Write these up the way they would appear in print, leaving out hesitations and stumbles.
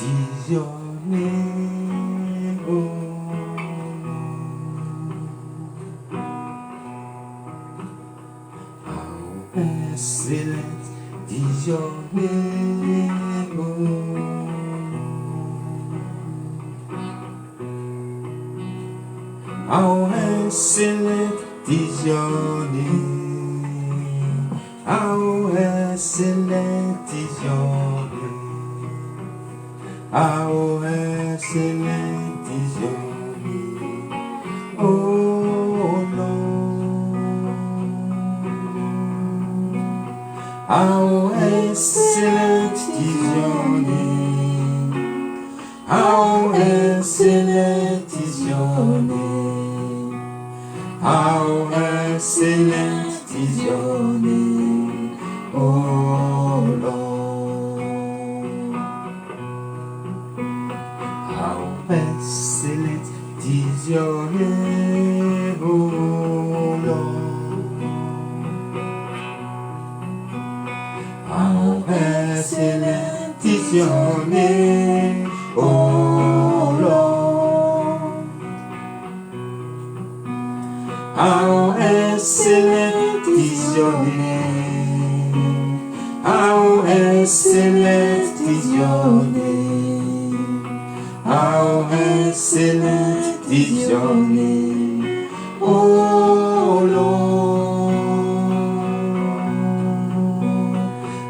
is your name, oh Lord. How excellent is your name, oh How excellent is your name. How excellent is your name. How excellent is your name. Oh Lord. How excellent is your name. How excellent is your name. How excellent is your name, oh Lord. How excellent is your name, oh Lord. How excellent is your name, oh Lord. How excellent is your name. How excellent is your name. How excellent is your name, oh Lord.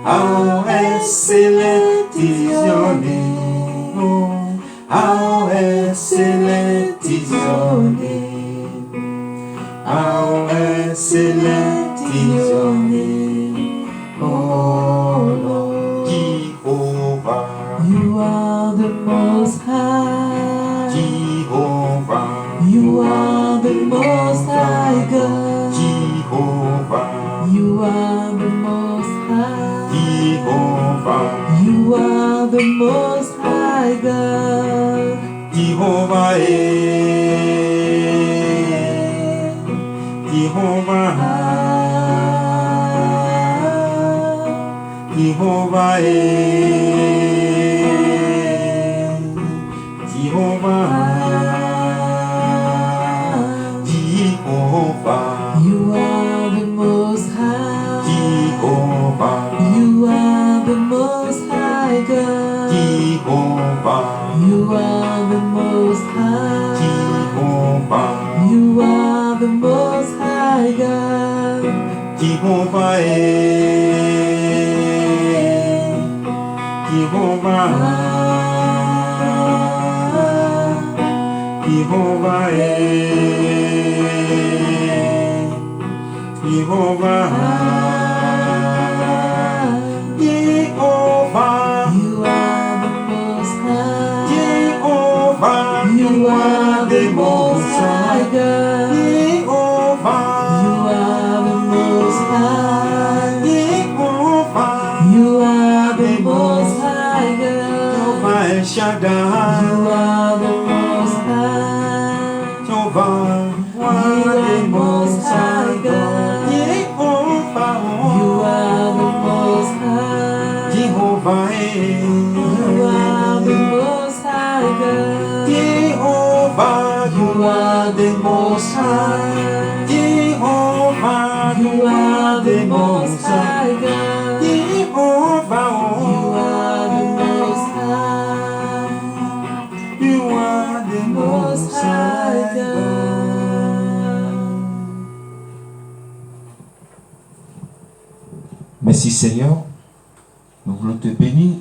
How excellent is your name, oh. How excellent is your name. How excellent is your name, oh Lord. Jehovah, You are the most high. Jehovah, You are the most high God. Jehovah, You are the most high. Jehovah, You are the most high God. Jehovah, Jehovah, Jehovah, Jehovah, Jehovah, You are the most high. Jehovah, You are the most high God. Jehovah, You are the most high. Jehovah, You are the most high God. Jehovah, Jehovah, Jehovah, Jehovah, Jehovah, You are the most high. Jehovah, You are the most high God. Jehovah, You are the most high. Jehovah, You are the most high God. Jehovah El Shaddai, You are the most high. Jehovah, You are the most high God. Jehovah, You are the most high. Jehovah, You are the most high God. Jehovah, You are the most high. Jehovah, You are the most high God. Jehovah, You are the most high. you are the Most high God. Merci Seigneur, nous voulons te bénir,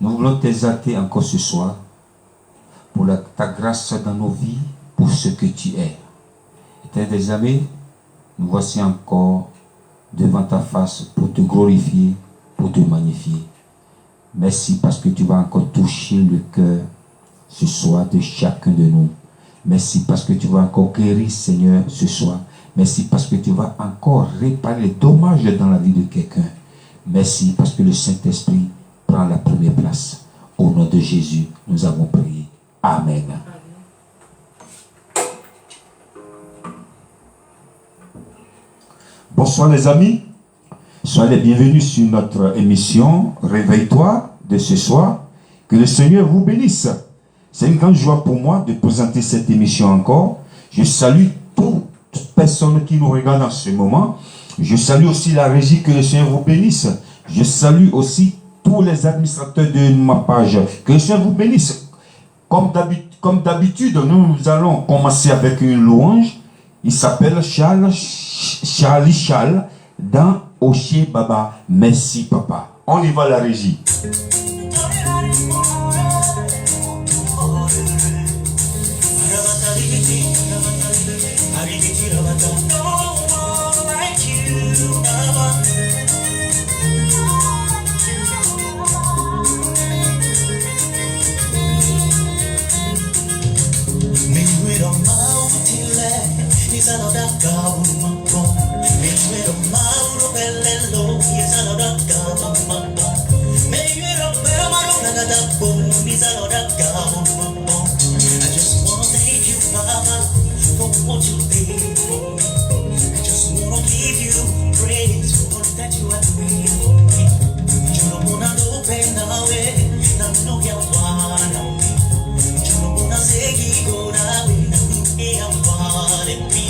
nous voulons t'exalter encore ce soir pour ta grâce dans nos vies, pour ce que tu es. Éternel amis, nous voici encore devant ta face pour te glorifier, pour te magnifier. Merci parce que tu vas encore toucher le cœur ce soir de chacun de nous. Merci parce que tu vas encore guérir, Seigneur, ce soir. Merci parce que tu vas encore réparer les dommages dans la vie de quelqu'un. Merci parce que le Saint-Esprit prend la première place. Au nom de Jésus, nous avons prié. Amen. Bonsoir les amis. Soyez les bienvenus sur notre émission Réveille-toi de ce soir. Que le Seigneur vous bénisse. C'est une grande joie pour moi de présenter cette émission encore. Je salue toute personne qui nous regarde en ce moment. Je salue aussi la régie, que le Seigneur vous bénisse. Je salue aussi tous les administrateurs de ma page. Que le Seigneur vous bénisse. Comme d'habitude, nous allons commencer avec une louange. Il s'appelle Charlie dans Oshé Baba. Merci papa. On y va la régie. I just wanna thank you, Mama, for what you did for me. I just wanna give you praise for all that you have made for me. You don't wanna know pain away, now know you wanna me. You don't wanna say you go away, now know you wanna me.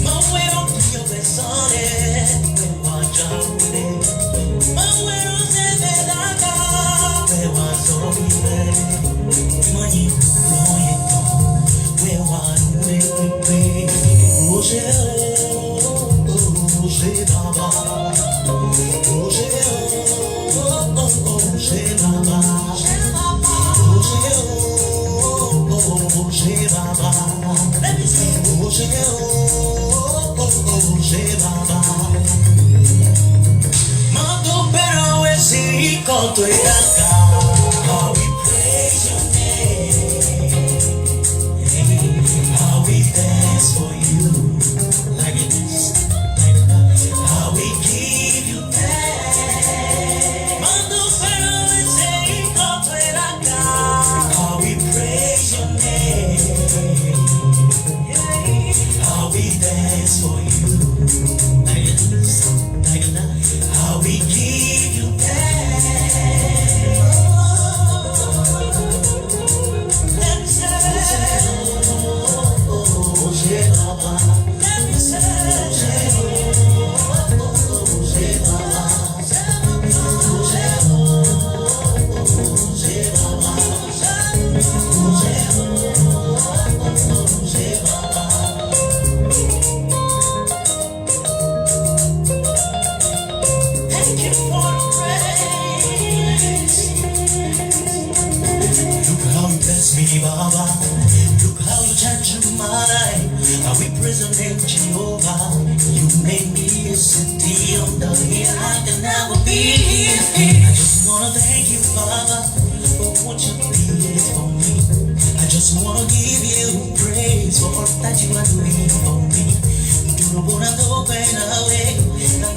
My way don't be your best on it, when watch out there. My way don't say that I got, when was all you money. How we praise your name, how we dance for you, like it is, like that. How we give you thanks. How we praise your name, how we dance for you, like it is, like that. How we give you thanks. Baba, look how you changed my life. How we present Jehovah. You made me a city on the hill. I can never be here. I just wanna thank you, Father, for what you did for me. I just wanna give you praise for all that you are doing for me. You don't wanna go away, I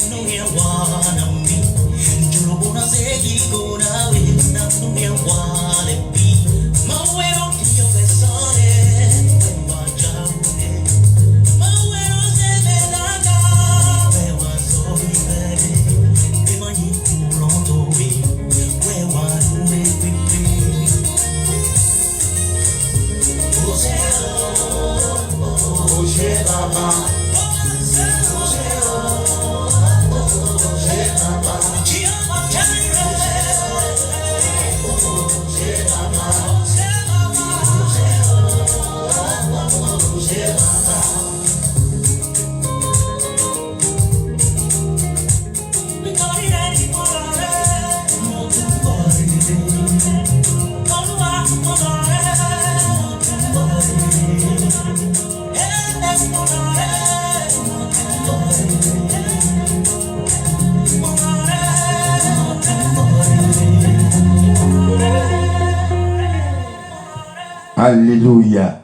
know you wanna me. You don't wanna say you go away, I know you wanna be. My way don't be your best on it. Watch out, my way don't say that I got. Where was all we ready? Be my you run away. Where was we be? Oh, yeah, Baba. Alléluia.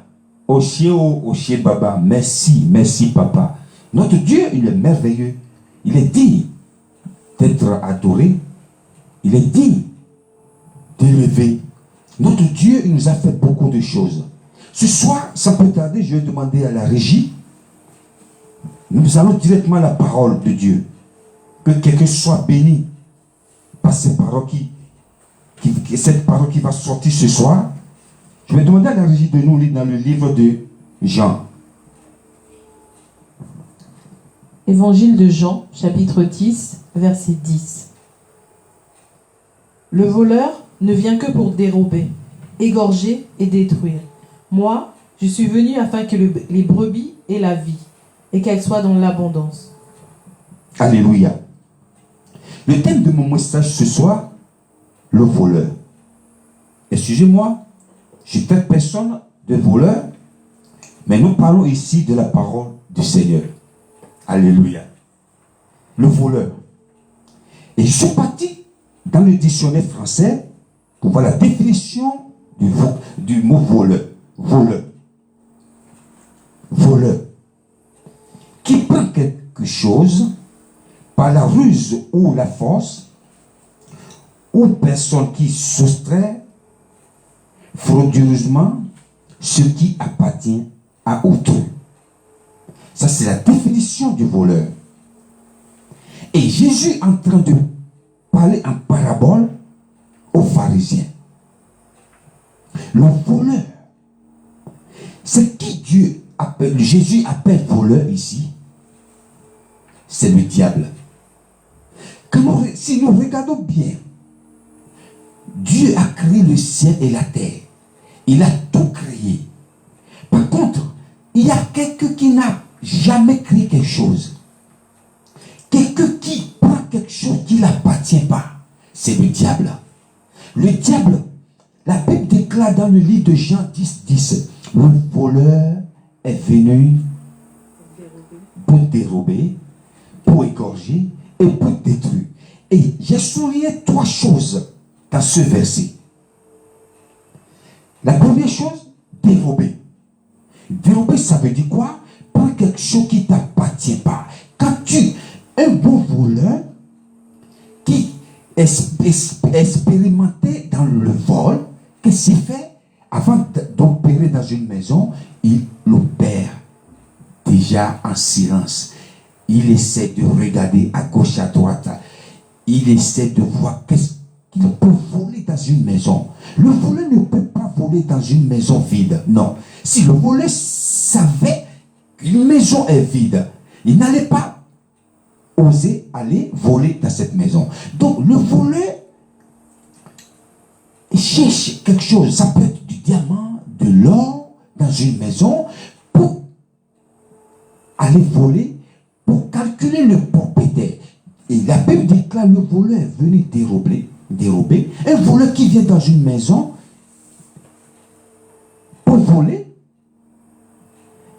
Oshé Baba, merci, merci papa. Notre Dieu, il est merveilleux. Il est digne d'être adoré. Il est digne d'élever. Notre Dieu, il nous a fait beaucoup de choses. Ce soir, sans plus tarder, je vais demander à la régie. Nous allons directement à la parole de Dieu. Que quelqu'un soit béni par ces paroles cette parole qui va sortir ce soir, je vais demander à la régie de nous lire dans le livre de Jean. Évangile de Jean, chapitre 10, verset 10. Le voleur ne vient que pour dérober, égorger et détruire. Moi, je suis venu afin que les brebis aient la vie et qu'elles soient dans l'abondance. Alléluia. Le thème de mon message ce soir, le voleur. Excusez-moi, je ne traite personne de voleur, mais nous parlons ici de la parole du Seigneur. Alléluia. Le voleur. Et je suis parti dans le dictionnaire français pour voir la définition du mot voleur. Voleur. Voleur. Qui prend quelque chose par la ruse ou la force, ou personne qui soustrait frauduleusement ce qui appartient à autrui. Ça, c'est la définition du voleur. Et Jésus est en train de parler en parabole aux pharisiens. Le voleur, c'est qui Jésus appelle voleur ici? C'est le diable. Si nous regardons bien, Dieu a créé le ciel et la terre. Il a tout créé. Par contre, il y a quelqu'un qui n'a jamais créé quelque chose. Quelqu'un qui prend quelque chose qui ne l'appartient pas. C'est le diable. Le diable, la Bible déclare dans le livre de Jean 10, 10, le voleur est venu pour dérober, pour égorger et pour détruire. Et j'ai souligné 3 choses dans ce verset. La première chose, dérober. Dérober, ça veut dire quoi? Prends quelque chose qui ne t'appartient pas. Quand un bon voleur qui est expérimenté dans le vol, qu'est-ce qu'il fait? Avant d'opérer dans une maison, il l'opère déjà en silence. Il essaie de regarder à gauche, à droite. Il essaie de voir qu'est-ce qu'il peut voler dans une maison. Le voleur ne peut pas voler dans une maison vide. Non. Si le voleur savait qu'une maison est vide, il n'allait pas oser aller voler dans cette maison. Donc le voleur cherche quelque chose. Ça peut être du diamant, de l'or dans une maison pour aller voler, pour calculer le propriétaire. Et la Bible déclare le voleur est venu dérober. Un voleur qui vient dans une maison pour voler,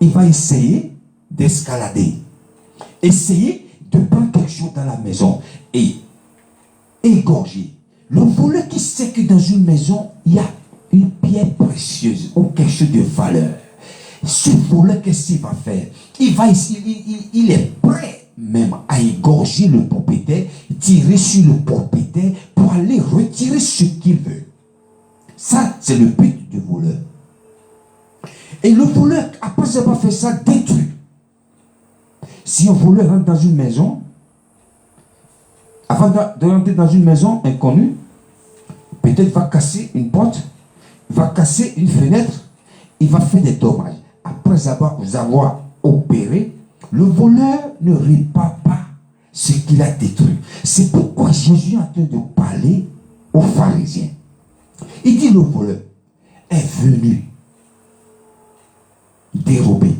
il va essayer d'escalader. Essayer de prendre quelque chose dans la maison et égorger. Le voleur qui sait que dans une maison, il y a une pierre précieuse ou quelque chose de valeur. Ce voleur, qu'est-ce qu'il va faire? Il est prêt même à égorger le propriétaire, tirer sur le propriétaire pour aller retirer ce qu'il veut. Ça, c'est le but du voleur. Et le voleur, après avoir fait ça, détruit. Si un voleur rentre dans une maison, avant de rentrer dans une maison inconnue, peut-être va casser une porte, va casser une fenêtre, il va faire des dommages. Après avoir opéré, le voleur ne répare pas ce qu'il a détruit. C'est pourquoi Jésus est en train de parler aux pharisiens. Il dit le voleur est venu dérober,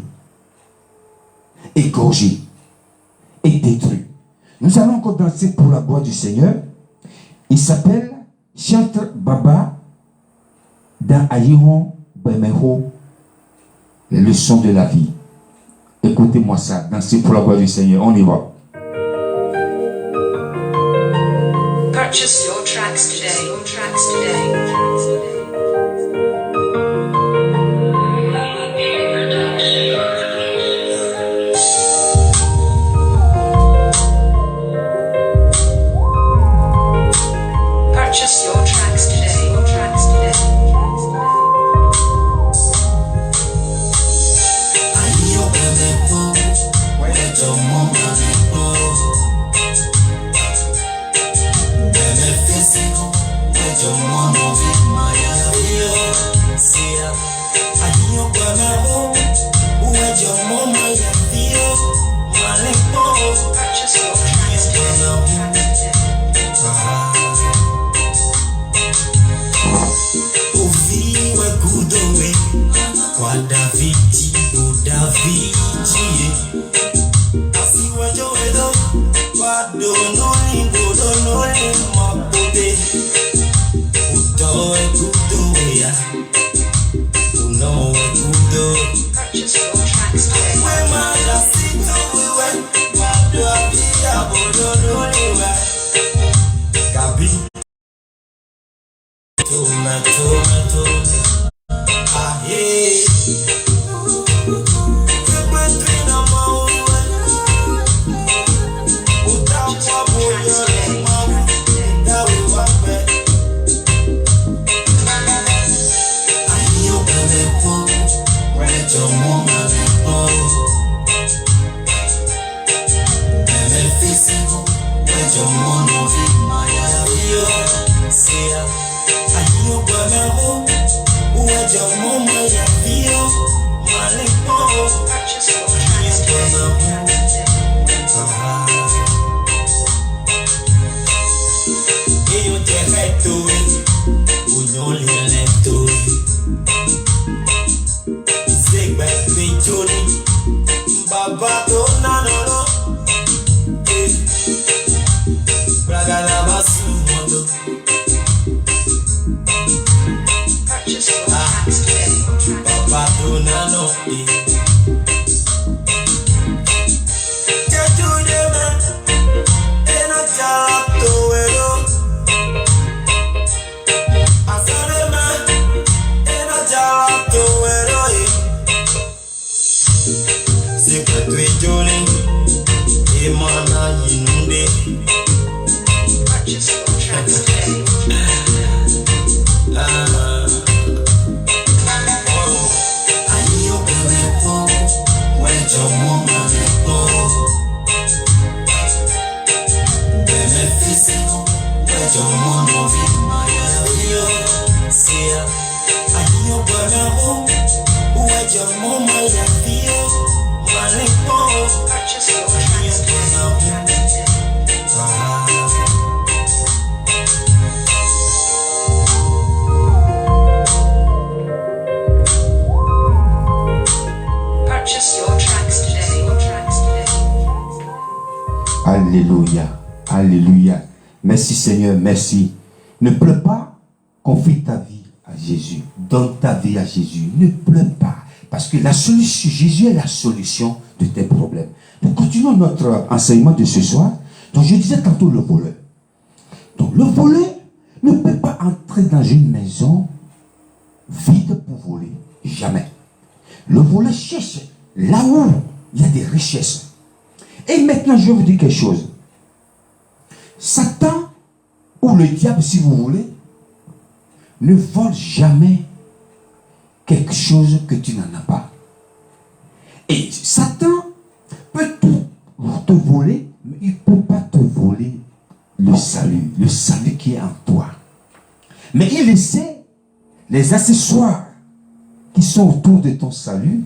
égorger et détruire. Nous allons encore danser pour la gloire du Seigneur. Il s'appelle Chantre Baba dans Ayiron Bemeho, les leçons de la vie. Écoutez-moi ça, dansez pour la gloire du Seigneur. On y va. Purchase your tracks today. Your tracks today. Purchase your tracks today. Your tracks today. Your Purchase your tracks today. Uviwe kudowe kwa Davidi, o Davidi. Asiwe jowedo, wadononi mapote. Utoe kudowe ya, unowe kudowe. Purchase your tracks today. We madasito wewe, wadwabia bodononi we. Kabi. Tomato, ah yeah. Purchase your tracks today. Baba to na no no, braga na basumondo. Purchase your tracks today. Baba to na no, Jejude me, ena chala to wero. Asare me, ena chala to wero. Secret we jolly, emana yinunde. Purchase your tracks today. Purchase your tracks today. Purchase your tracks today. Your tracks today. Alléluia. Alléluia. Merci Seigneur, merci. Ne pleure pas, confie ta vie à Jésus. Donne ta vie à Jésus. Ne pleure pas. Parce que la solution, Jésus est la solution de tes problèmes. Nous continuons notre enseignement de ce soir. Donc je disais tantôt le voleur. Donc le voleur ne peut pas entrer dans une maison vide pour voler. Jamais. Le voleur cherche là où il y a des richesses. Et maintenant, je vais vous dire quelque chose. Satan, ou le diable, si vous voulez, ne vole jamais quelque chose que tu n'en as pas. Et Satan peut tout te voler, mais il ne peut pas te voler le salut qui est en toi. Mais il essaie les accessoires qui sont autour de ton salut.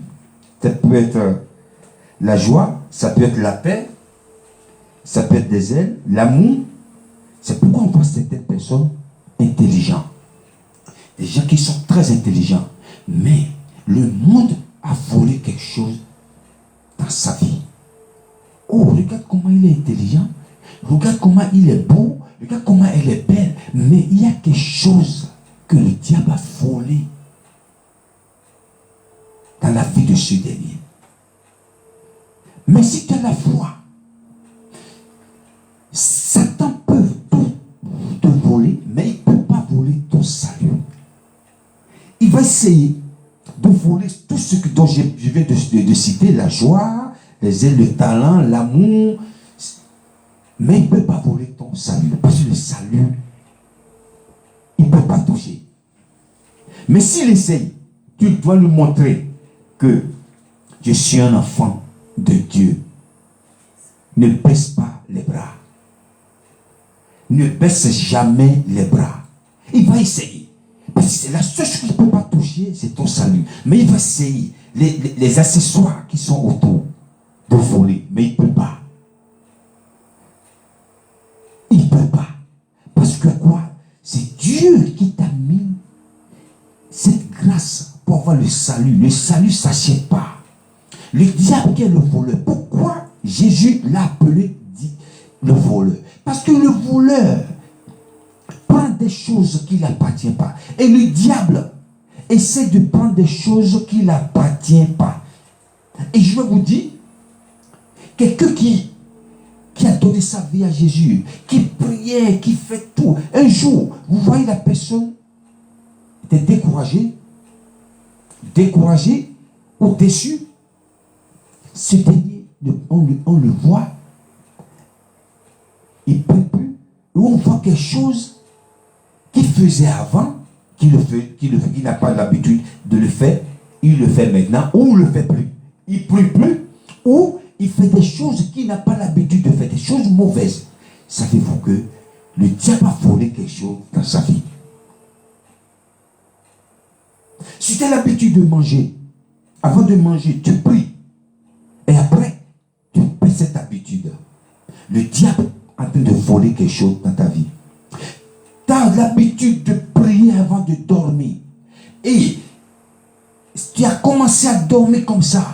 Ça peut être la joie, ça peut être la paix, ça peut être des ailes, l'amour. C'est pourquoi on voit certaines personnes intelligentes. Des gens qui sont très intelligents. Mais le monde a volé quelque chose dans sa vie. Oh, regarde comment il est intelligent. Regarde comment il est beau. Regarde comment elle est belle. Mais il y a quelque chose que le diable a volé dans la vie de ce dernier. Mais si tu as la foi, Satan peut tout te voler, mais il ne peut pas voler ton salut. Il va essayer de voler tout ce dont je viens de citer, la joie, les ailes, le talent, l'amour, mais il ne peut pas voler ton salut, parce que le salut, il ne peut pas toucher. Mais s'il essaye, tu dois lui montrer que je suis un enfant de Dieu. Ne baisse pas les bras. Ne baisse jamais les bras. Il va essayer. la seule chose qu'il ne peut pas toucher, c'est ton salut. Mais il va essayer les accessoires qui sont autour de voler. Mais il ne peut pas. Il ne peut pas. Parce que quoi? C'est Dieu qui t'a mis cette grâce pour avoir le salut. Le salut, ça ne s'achète pas. Le diable qui est le voleur. Pourquoi Jésus l'a appelé le voleur? Parce que le voleur prend des choses qui ne l'appartiennent pas. Et le diable essaie de prendre des choses qui ne l'appartiennent pas. Et je vais vous dire, quelqu'un qui a donné sa vie à Jésus, qui priait, qui fait tout. Un jour, vous voyez la personne était découragée ou déçue. Ce dernier, on le voit, il ne prie plus. Et on voit quelque chose qu'il faisait avant, qu'il n'a pas l'habitude de le faire, il le fait maintenant, ou il ne le fait plus. Il ne prie plus, ou il fait des choses qu'il n'a pas l'habitude de faire, des choses mauvaises. Savez-vous que le diable a volé quelque chose dans sa vie? Si tu as l'habitude de manger, avant de manger, tu pries. Et après, tu perds cette habitude. Le diable est en train de voler quelque chose dans ta vie. Tu as l'habitude de prier avant de dormir. Et tu as commencé à dormir comme ça,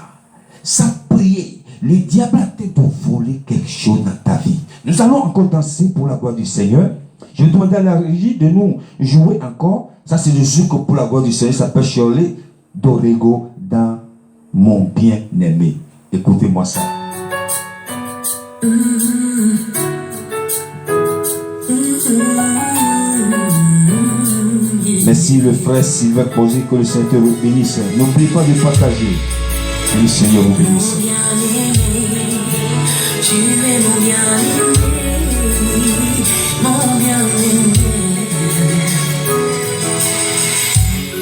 sans prier. Le diable a en train de voler quelque chose dans ta vie. Nous allons encore danser pour la gloire du Seigneur. Je vais demander à la régie de nous jouer encore. Ça, c'est le sucre pour la gloire du Seigneur. Ça s'appelle Shirley Dorego dans Mon bien-aimé. Écoutez-moi ça. Merci le frère Sylvain Posé, que le Seigneur vous bénisse. N'oubliez pas de partager. Que le Seigneur vous bénisse. Tu es mon bien-aimé, mon bien-aimé.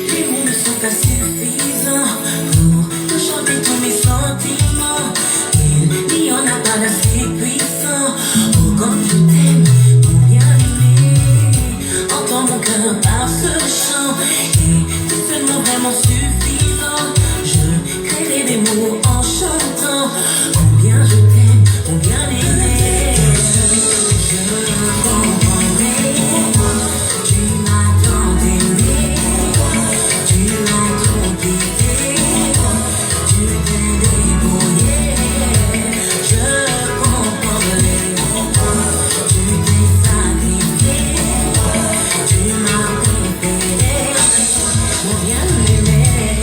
Les mots ne sont pas suffisants pour te chanter tous mes sentiments. Il n'y en a pas d'assez puissant. Oh, comme je t'aime, mon bien-aimé. Entends mon cœur par ce chant. Et c'est seulement vraiment suffisant. Je créerai des mots en chantant. Combien je t'aime, mon bien-aimé. Je comprendrai. Tu m'as tant aimé. Tu m'as tout quitté. Tu t'es débrouillé. Je comprendrai. Tu t'es sacrifié. Tu m'as préféré. Mon bien-aimé.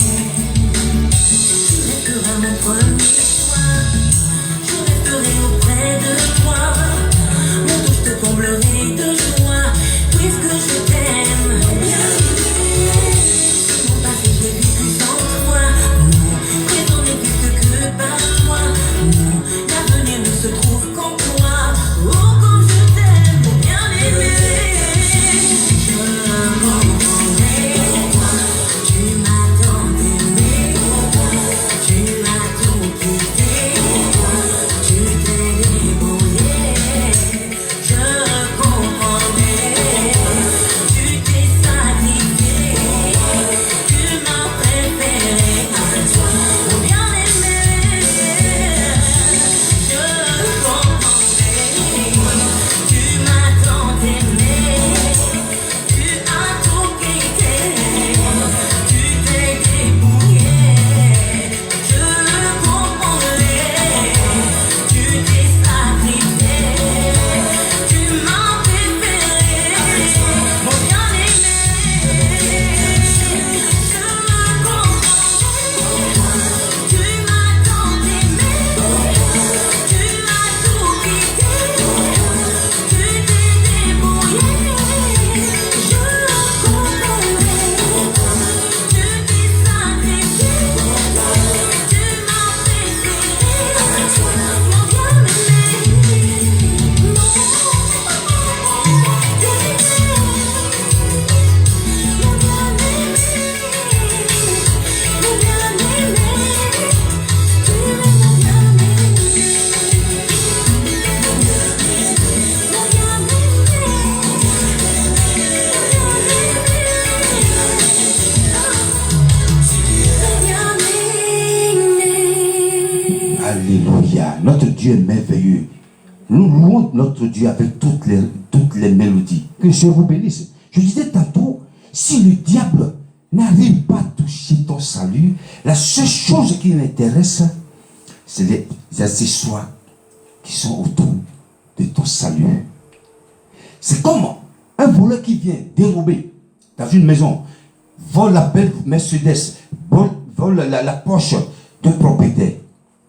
Notre Dieu est merveilleux. Nous louons notre Dieu avec toutes les mélodies. Que le Seigneur vous bénisse. Je disais tantôt, si le diable n'arrive pas à toucher ton salut, la seule chose qui l'intéresse, c'est les accessoires qui sont autour de ton salut. C'est comme un voleur qui vient dérober dans une maison, vole la belle Mercedes, vole la Porsche d'un propriétaire.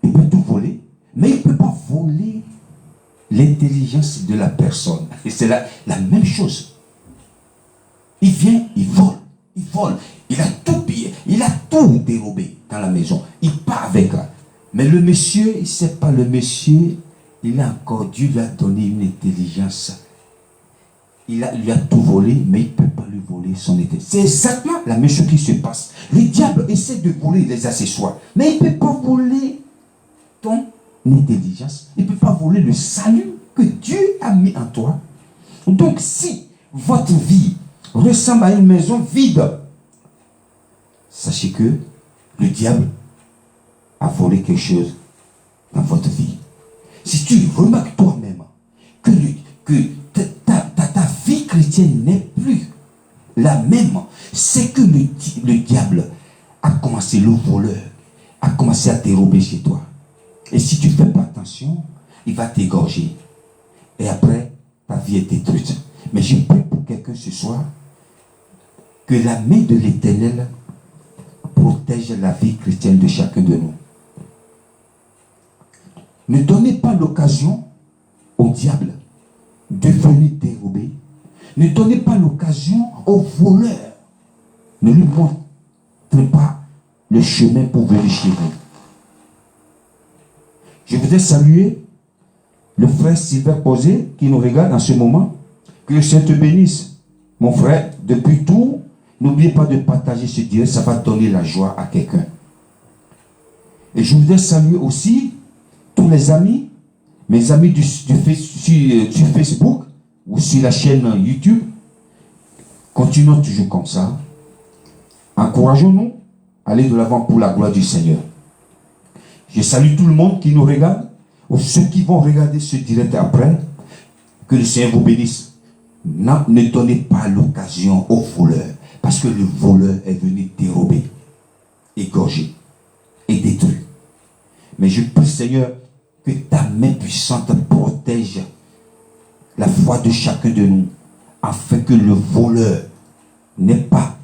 Il peut tout voler, mais il ne peut pas voler l'intelligence de la personne. Et c'est la même chose. Il vient, il vole. Il a tout pillé, il a tout dérobé dans la maison. Il part avec là. Mais le monsieur, il ne sait pas, le monsieur, il a encore, Dieu lui a donné une intelligence. Lui a tout volé, mais il ne peut pas lui voler son intelligence. C'est exactement la même chose qui se passe. Le diable essaie de voler les accessoires, mais il ne peut pas voler ton intelligence. Il ne peut pas voler le salut que Dieu a mis en toi. Donc, si votre vie ressemble à une maison vide, sachez que le diable a volé quelque chose dans votre vie. Si tu remarques toi-même que ta vie chrétienne n'est plus la même, c'est que le diable a commencé, le voleur a commencé à dérober chez toi. Et si tu ne fais pas attention, il va t'égorger. Et après, ta vie est détruite. Mais je prie pour quelqu'un ce soir que la main de l'Éternel protège la vie chrétienne de chacun de nous. Ne donnez pas l'occasion au diable de venir dérober. Ne donnez pas l'occasion au voleur. Ne lui montrez pas le chemin pour venir chez vous. Je voudrais saluer le frère Sylvain Posé qui nous regarde en ce moment. Que le Seigneur te bénisse. Mon frère, depuis tout, n'oubliez pas de partager ce direct, ça va donner la joie à quelqu'un. Et je voudrais saluer aussi tous les amis, mes amis sur Facebook ou sur la chaîne YouTube. Continuons toujours comme ça. Encourageons-nous à aller de l'avant pour la gloire du Seigneur. Je salue tout le monde qui nous regarde, ou ceux qui vont regarder ce direct après. Que le Seigneur vous bénisse. Ne donnez pas l'occasion au voleur, parce que le voleur est venu dérober, égorger et détruire. Mais je prie, Seigneur, que ta main puissante protège la foi de chacun de nous, afin que le voleur n'ait pas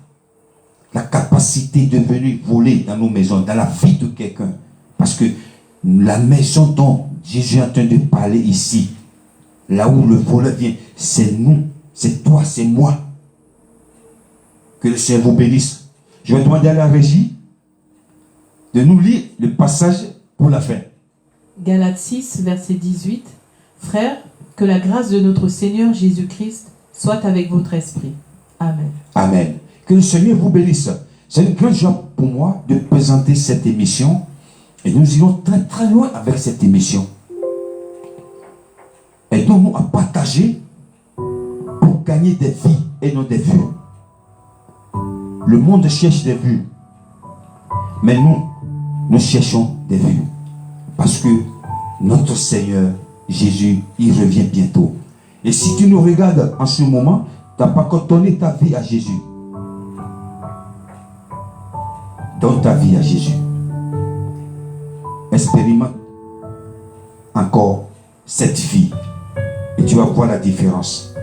la capacité de venir voler dans nos maisons, dans la vie de quelqu'un. Parce que la maison dont Jésus est en train de parler ici, là où le voleur vient, c'est nous, c'est toi, c'est moi. Que le Seigneur vous bénisse. Je vais demander à la régie de nous lire le passage pour la fin. Galates 6, verset 18. Frères, que la grâce de notre Seigneur Jésus-Christ soit avec votre esprit. Amen. Amen. Que le Seigneur vous bénisse. C'est une grande joie pour moi de présenter cette émission. Et nous irons très très loin avec cette émission. Aidons-nous à partager pour gagner des vies et non des vues. Le monde cherche des vues. Mais nous cherchons des vues. Parce que notre Seigneur Jésus, il revient bientôt. Et si tu nous regardes en ce moment, tu n'as pas encore donné ta vie à Jésus. Donne ta vie à Jésus. Expérimente encore cette vie. Et tu vas voir la différence.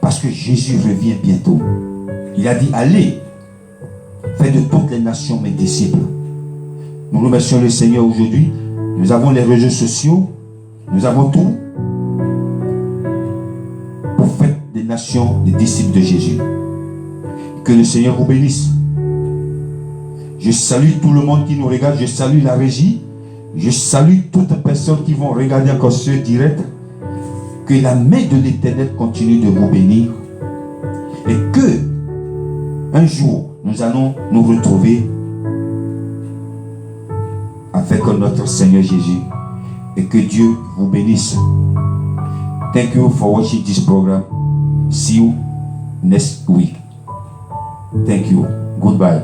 Parce que Jésus revient bientôt. Il a dit, allez, faites de toutes les nations mes disciples. Nous remercions le Seigneur aujourd'hui. Nous avons les réseaux sociaux. Nous avons tout. Pour faire des nations des disciples de Jésus. Que le Seigneur vous bénisse. Je salue tout le monde qui nous regarde. Je salue la régie. Je salue toutes les personnes qui vont regarder encore ce direct. Que la main de l'Éternel continue de vous bénir. Et que un jour, nous allons nous retrouver avec notre Seigneur Jésus. Et que Dieu vous bénisse. Thank you for watching this program. See you next week. Thank you. Goodbye.